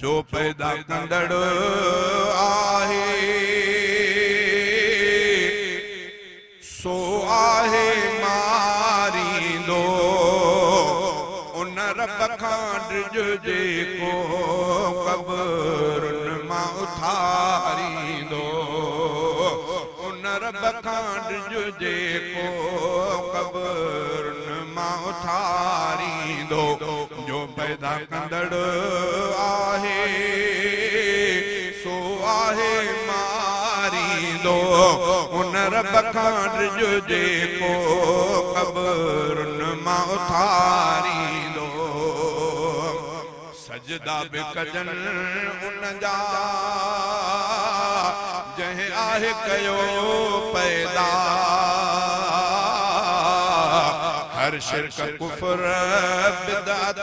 जो पैदा कंदड़ आहे सो आहे मारींदो उन रब खां ड्रिज जेको क़ब्रुनि मां उथारींदो उन रब खां ड्रिज जेको क़ब्रुनि मां उथारींदो जो पैदा कंदड़ आहे सो आहे मारींदो उन रब खां ड्रिज जेको क़ब्रुनि मां उथारींदो सजदा बि कजनि उन जा जंहिं आहे कयो पैदा हर शिरक कुफर बिदअत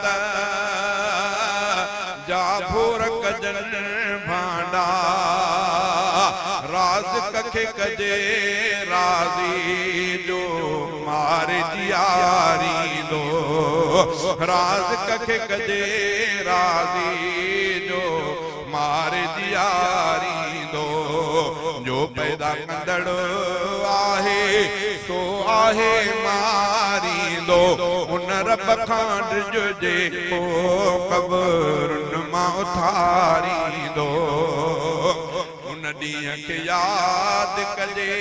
जा भोर कजनि भांडा राज़ खे कजे राज़ी जो मार जियारींदो राज़ खे कजे राज़ी जो मार जियारींदो जो पैदा कंदड़ आहे सो आहे मारींदो उन रब खां ड्रिज जेको क़ब्रुनि मां उथारींदो उन ॾींहं खे यादि कजे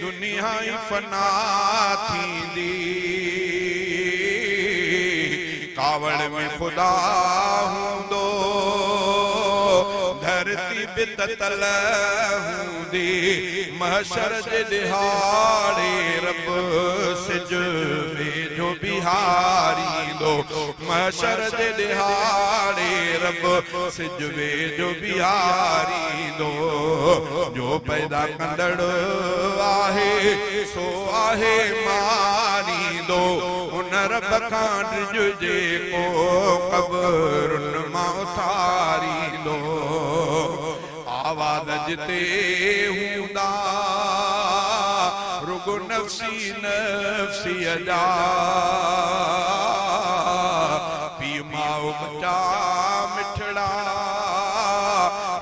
दुनिया ई फना थींदी कावड़ में ख़ुदा हूंदो धरती बि ततल हूंदी महशर जे दिहाड़े रब सिज वेझो बिहारींदो महशर जे दिहाड़े रब सिज वेझो बिहारींदो जो पैदा कंदड़ आहे सो आहे मारींदो उन रब खां ड्रिज जेको क़ब्रुनि मां उथारींदो आवाज़ जिते हूंदा रुगो नफ़्सी नफ़्सीअ जा पीउ माउ बचा मिठड़ा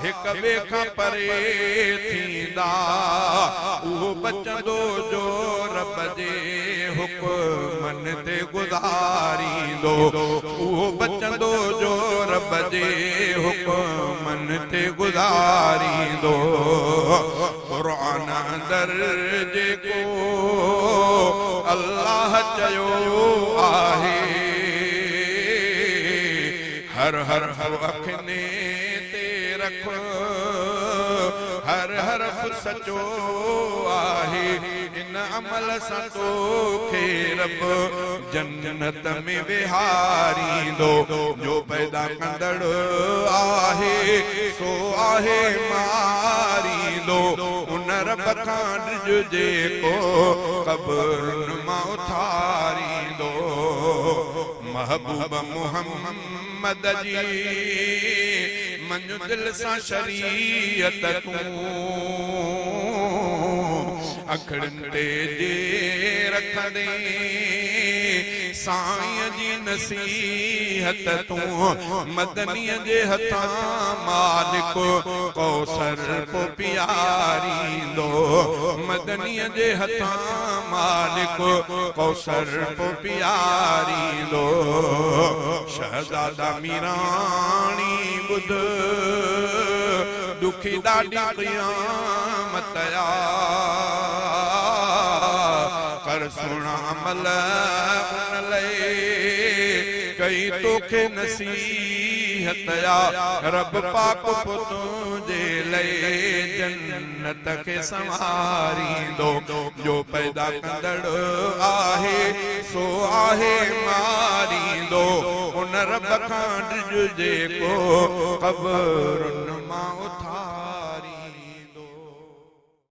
हिक ॿिए खां परे थींदा उहो बचंदो जो रब जे हुक्मनि ते गुज़ारींदो उहो बचंदो जो रब जे हुक्मनि ते गुज़ारींदो क़ुरान अंदरि जेको अल्लाह चयो आहे हर हर अखने ते रख हर हरफ सचो आहे इन अमल सां तोखे रब जन्नत में विहारींदो जो पैदा कंदड़ आहे सो आहे मारींदो उन रब खां ड्रिज जेको क़ब्रुनि मां उथारींदो महबूब मुहम्मद जी मंजु दिल सां शरीयत तूं अखड़नि ते जे रखंदे साईं जी नसीहत तूं मदनीअ जे हथां मालिक कौसर को पियारींदो मदनीअ जे हथां मालिक कौसर को पियारींदो शहज़ादा मीराणी ॿुध दुखी ॾाढी क़यामत कर सुणा अमल उन लए कई तोखे नसीहत रब पाक तुंहिंजे लए जन्नत खे संवारींदो जो पैदा कंदड़ आहे सो आहे मारींदो उन रब खां ड्रिज जेको क़ब्रुनि मां उथारींदो